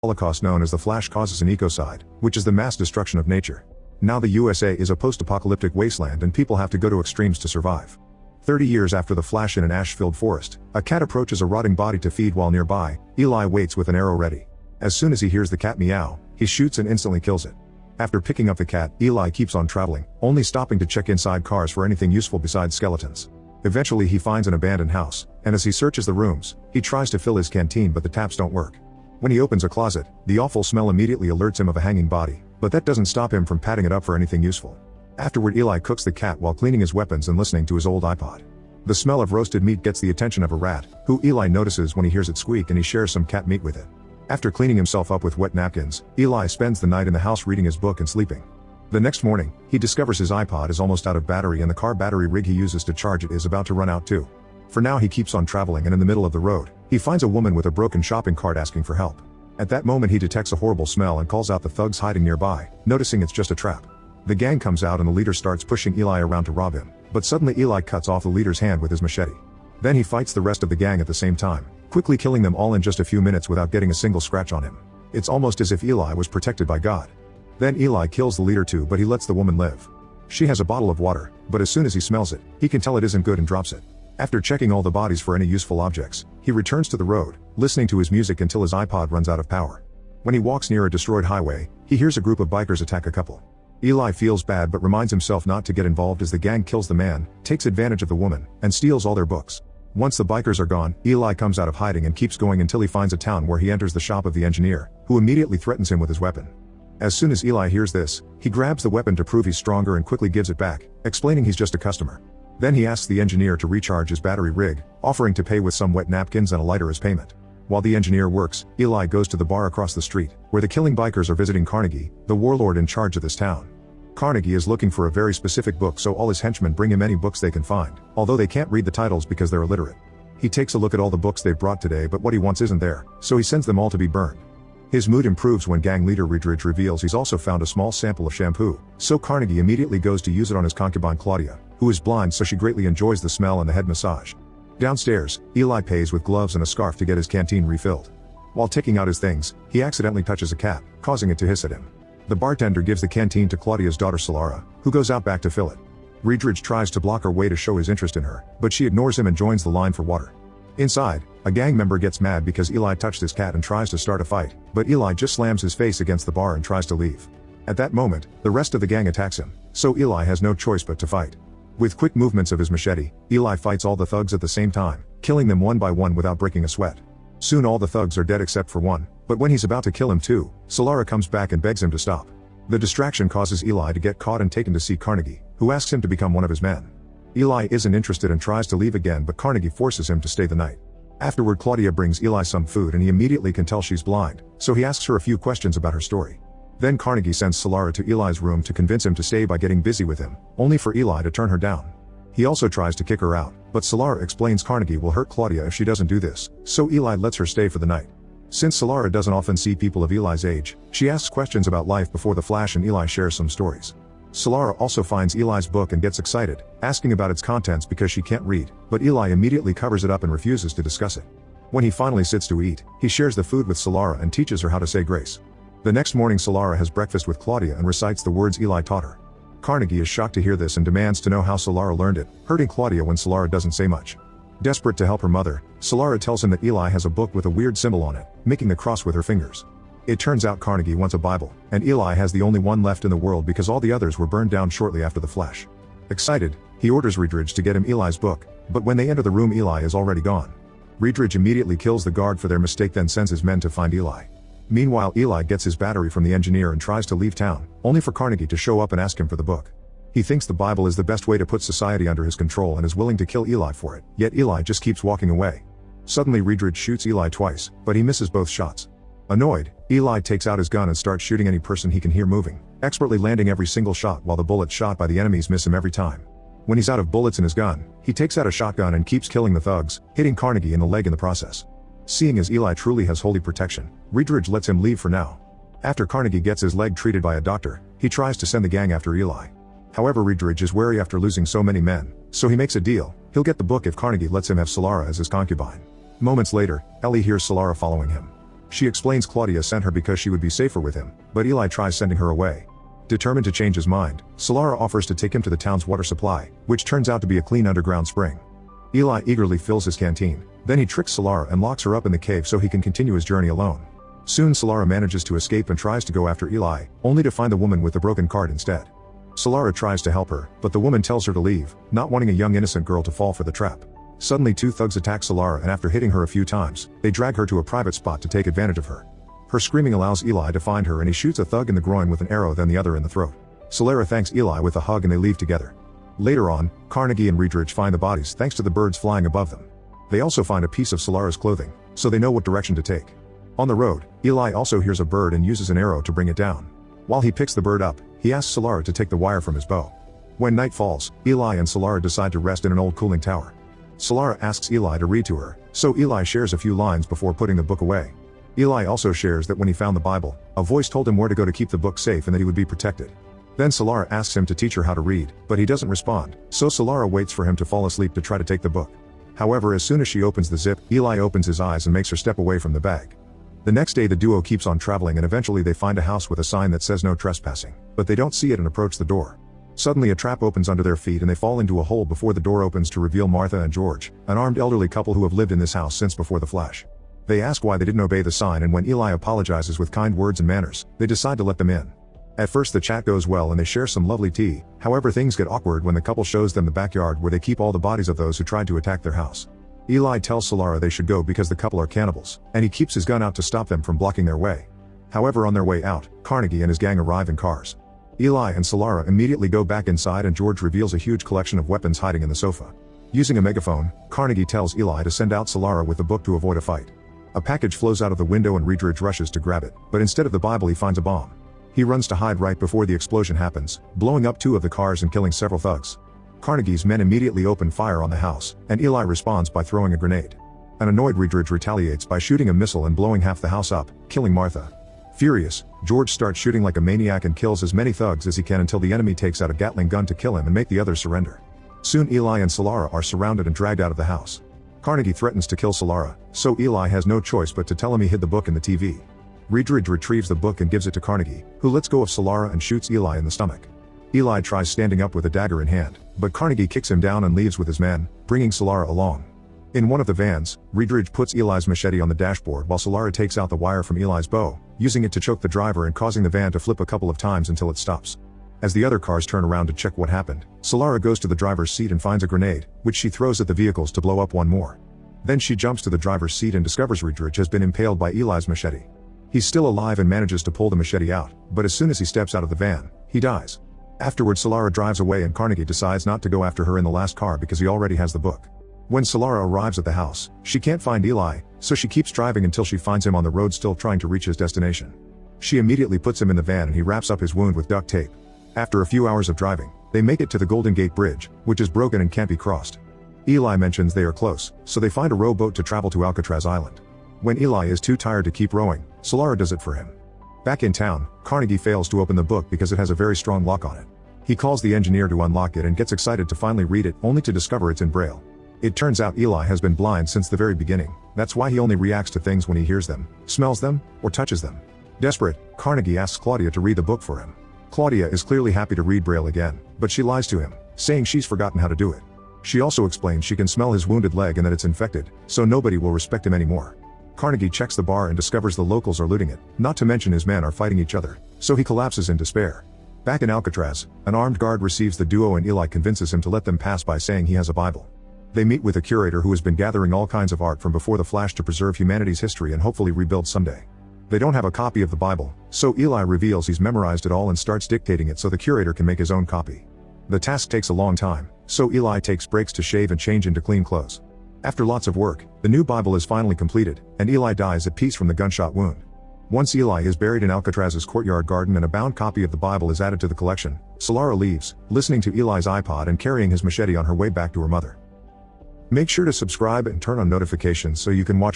Holocaust known as the Flash causes an ecocide, which is the mass destruction of nature. Now the USA is a post-apocalyptic wasteland and people have to go to extremes to survive. 30 years after the Flash in an ash-filled forest, a cat approaches a rotting body to feed while nearby. Eli waits with an arrow ready. As soon as he hears the cat meow, he shoots and instantly kills it. After picking up the cat, Eli keeps on traveling, only stopping to check inside cars for anything useful besides skeletons. Eventually he finds an abandoned house, and as he searches the rooms, he tries to fill his canteen but the taps don't work. When he opens a closet, the awful smell immediately alerts him of a hanging body, but that doesn't stop him from patting it up for anything useful. Afterward Eli cooks the cat while cleaning his weapons and listening to his old iPod. The smell of roasted meat gets the attention of a rat, who Eli notices when he hears it squeak, and he shares some cat meat with it. After cleaning himself up with wet napkins, Eli spends the night in the house reading his book and sleeping. The next morning, he discovers his iPod is almost out of battery and the car battery rig he uses to charge it is about to run out too. For now he keeps on traveling, and in the middle of the road, he finds a woman with a broken shopping cart asking for help. At that moment he detects a horrible smell and calls out the thugs hiding nearby, noticing it's just a trap. The gang comes out and the leader starts pushing Eli around to rob him, but suddenly Eli cuts off the leader's hand with his machete. Then he fights the rest of the gang at the same time, quickly killing them all in just a few minutes without getting a single scratch on him. It's almost as if Eli was protected by God. Then Eli kills the leader too, but he lets the woman live. She has a bottle of water, but as soon as he smells it, he can tell it isn't good and drops it. After checking all the bodies for any useful objects, he returns to the road, listening to his music until his iPod runs out of power. When he walks near a destroyed highway, he hears a group of bikers attack a couple. Eli feels bad but reminds himself not to get involved as the gang kills the man, takes advantage of the woman, and steals all their books. Once the bikers are gone, Eli comes out of hiding and keeps going until he finds a town where he enters the shop of the engineer, who immediately threatens him with his weapon. As soon as Eli hears this, he grabs the weapon to prove he's stronger and quickly gives it back, explaining he's just a customer. Then he asks the engineer to recharge his battery rig, offering to pay with some wet napkins and a lighter as payment. While the engineer works, Eli goes to the bar across the street, where the killing bikers are visiting Carnegie, the warlord in charge of this town. Carnegie is looking for a very specific book, so all his henchmen bring him any books they can find, although they can't read the titles because they're illiterate. He takes a look at all the books they've brought today, but what he wants isn't there, so he sends them all to be burned. His mood improves when gang leader Ruthless reveals he's also found a small sample of shampoo, so Carnegie immediately goes to use it on his concubine Claudia, who is blind, so she greatly enjoys the smell and the head massage. Downstairs, Eli pays with gloves and a scarf to get his canteen refilled. While taking out his things, he accidentally touches a cat, causing it to hiss at him. The bartender gives the canteen to Claudia's daughter Solara, who goes out back to fill it. Ruthless tries to block her way to show his interest in her, but she ignores him and joins the line for water. Inside, a gang member gets mad because Eli touched his cat and tries to start a fight, but Eli just slams his face against the bar and tries to leave. At that moment, the rest of the gang attacks him, so Eli has no choice but to fight. With quick movements of his machete, Eli fights all the thugs at the same time, killing them one by one without breaking a sweat. Soon all the thugs are dead except for one, but when he's about to kill him too, Solara comes back and begs him to stop. The distraction causes Eli to get caught and taken to see Carnegie, who asks him to become one of his men. Eli isn't interested and tries to leave again, but Carnegie forces him to stay the night. Afterward, Claudia brings Eli some food and he immediately can tell she's blind, so he asks her a few questions about her story. Then Carnegie sends Solara to Eli's room to convince him to stay by getting busy with him, only for Eli to turn her down. He also tries to kick her out, but Solara explains Carnegie will hurt Claudia if she doesn't do this, so Eli lets her stay for the night. Since Solara doesn't often see people of Eli's age, she asks questions about life before the Flash and Eli shares some stories. Solara also finds Eli's book and gets excited, asking about its contents because she can't read, but Eli immediately covers it up and refuses to discuss it. When he finally sits to eat, he shares the food with Solara and teaches her how to say grace. The next morning Solara has breakfast with Claudia and recites the words Eli taught her. Carnegie is shocked to hear this and demands to know how Solara learned it, hurting Claudia when Solara doesn't say much. Desperate to help her mother, Solara tells him that Eli has a book with a weird symbol on it, making a cross with her fingers. It turns out Carnegie wants a Bible, and Eli has the only one left in the world because all the others were burned down shortly after the Flash. Excited, he orders Ruthless to get him Eli's book, but when they enter the room Eli is already gone. Ruthless immediately kills the guard for their mistake, then sends his men to find Eli. Meanwhile, Eli gets his battery from the engineer and tries to leave town, only for Carnegie to show up and ask him for the book. He thinks the Bible is the best way to put society under his control and is willing to kill Eli for it, yet Eli just keeps walking away. Suddenly Ruthless shoots Eli twice, but he misses both shots. Annoyed, Eli takes out his gun and starts shooting any person he can hear moving, expertly landing every single shot while the bullets shot by the enemies miss him every time. When he's out of bullets in his gun, he takes out a shotgun and keeps killing the thugs, hitting Carnegie in the leg in the process. Seeing as Eli truly has holy protection, Ruthless lets him leave for now. After Carnegie gets his leg treated by a doctor, he tries to send the gang after Eli. However, Ruthless is wary after losing so many men, so he makes a deal: he'll get the book if Carnegie lets him have Solara as his concubine. Moments later, Ellie hears Solara following him. She explains Claudia sent her because she would be safer with him, but Eli tries sending her away. Determined to change his mind, Solara offers to take him to the town's water supply, which turns out to be a clean underground spring. Eli eagerly fills his canteen, then he tricks Solara and locks her up in the cave so he can continue his journey alone. Soon Solara manages to escape and tries to go after Eli, only to find the woman with the broken card instead. Solara tries to help her, but the woman tells her to leave, not wanting a young innocent girl to fall for the trap. Suddenly two thugs attack Solara and after hitting her a few times, they drag her to a private spot to take advantage of her. Her screaming allows Eli to find her and he shoots a thug in the groin with an arrow then the other in the throat. Solara thanks Eli with a hug and they leave together. Later on, Carnegie and Riedrich find the bodies thanks to the birds flying above them. They also find a piece of Solara's clothing, so they know what direction to take. On the road, Eli also hears a bird and uses an arrow to bring it down. While he picks the bird up, he asks Solara to take the wire from his bow. When night falls, Eli and Solara decide to rest in an old cooling tower. Solara asks Eli to read to her, so Eli shares a few lines before putting the book away. Eli also shares that when he found the Bible, a voice told him where to go to keep the book safe and that he would be protected. Then Solara asks him to teach her how to read, but he doesn't respond, so Solara waits for him to fall asleep to try to take the book. However, as soon as she opens the zip, Eli opens his eyes and makes her step away from the bag. The next day the duo keeps on traveling and eventually they find a house with a sign that says no trespassing, but they don't see it and approach the door. Suddenly a trap opens under their feet and they fall into a hole before the door opens to reveal Martha and George, an armed elderly couple who have lived in this house since before the flash. They ask why they didn't obey the sign and when Eli apologizes with kind words and manners, they decide to let them in. At first the chat goes well and they share some lovely tea, however things get awkward when the couple shows them the backyard where they keep all the bodies of those who tried to attack their house. Eli tells Solara they should go because the couple are cannibals, and he keeps his gun out to stop them from blocking their way. However, on their way out, Carnegie and his gang arrive in cars. Eli and Solara immediately go back inside and George reveals a huge collection of weapons hiding in the sofa. Using a megaphone, Carnegie tells Eli to send out Solara with the book to avoid a fight. A package flows out of the window and Riedrich rushes to grab it, but instead of the Bible he finds a bomb. He runs to hide right before the explosion happens, blowing up 2 of the cars and killing several thugs. Carnegie's men immediately open fire on the house, and Eli responds by throwing a grenade. An annoyed Riedrich retaliates by shooting a missile and blowing half the house up, killing Martha. Furious, George starts shooting like a maniac and kills as many thugs as he can until the enemy takes out a Gatling gun to kill him and make the others surrender. Soon Eli and Solara are surrounded and dragged out of the house. Carnegie threatens to kill Solara, so Eli has no choice but to tell him he hid the book in the TV. Riedrich retrieves the book and gives it to Carnegie, who lets go of Solara and shoots Eli in the stomach. Eli tries standing up with a dagger in hand, but Carnegie kicks him down and leaves with his men, bringing Solara along. In one of the vans, Riedrich puts Eli's machete on the dashboard while Solara takes out the wire from Eli's bow, using it to choke the driver and causing the van to flip a couple of times until it stops. As the other cars turn around to check what happened, Solara goes to the driver's seat and finds a grenade, which she throws at the vehicles to blow up one more. Then she jumps to the driver's seat and discovers Riedrich has been impaled by Eli's machete. He's still alive and manages to pull the machete out, but as soon as he steps out of the van, he dies. Afterward Solara drives away and Carnegie decides not to go after her in the last car because he already has the book. When Solara arrives at the house, she can't find Eli, so she keeps driving until she finds him on the road still trying to reach his destination. She immediately puts him in the van and he wraps up his wound with duct tape. After a few hours of driving, they make it to the Golden Gate Bridge, which is broken and can't be crossed. Eli mentions they are close, so they find a rowboat to travel to Alcatraz Island. When Eli is too tired to keep rowing, Solara does it for him. Back in town, Carnegie fails to open the book because it has a very strong lock on it. He calls the engineer to unlock it and gets excited to finally read it, only to discover it's in Braille. It turns out Eli has been blind since the very beginning, that's why he only reacts to things when he hears them, smells them, or touches them. Desperate, Carnegie asks Claudia to read the book for him. Claudia is clearly happy to read Braille again, but she lies to him, saying she's forgotten how to do it. She also explains she can smell his wounded leg and that it's infected, so nobody will respect him anymore. Carnegie checks the bar and discovers the locals are looting it, not to mention his men are fighting each other, so he collapses in despair. Back in Alcatraz, an armed guard receives the duo and Eli convinces him to let them pass by saying he has a Bible. They meet with a curator who has been gathering all kinds of art from before the flash to preserve humanity's history and hopefully rebuild someday. They don't have a copy of the Bible, so Eli reveals he's memorized it all and starts dictating it so the curator can make his own copy. The task takes a long time, so Eli takes breaks to shave and change into clean clothes. After lots of work, the new Bible is finally completed, and Eli dies at peace from the gunshot wound. Once Eli is buried in Alcatraz's courtyard garden and a bound copy of the Bible is added to the collection, Solara leaves, listening to Eli's iPod and carrying his machete on her way back to her mother. Make sure to subscribe and turn on notifications so you can watch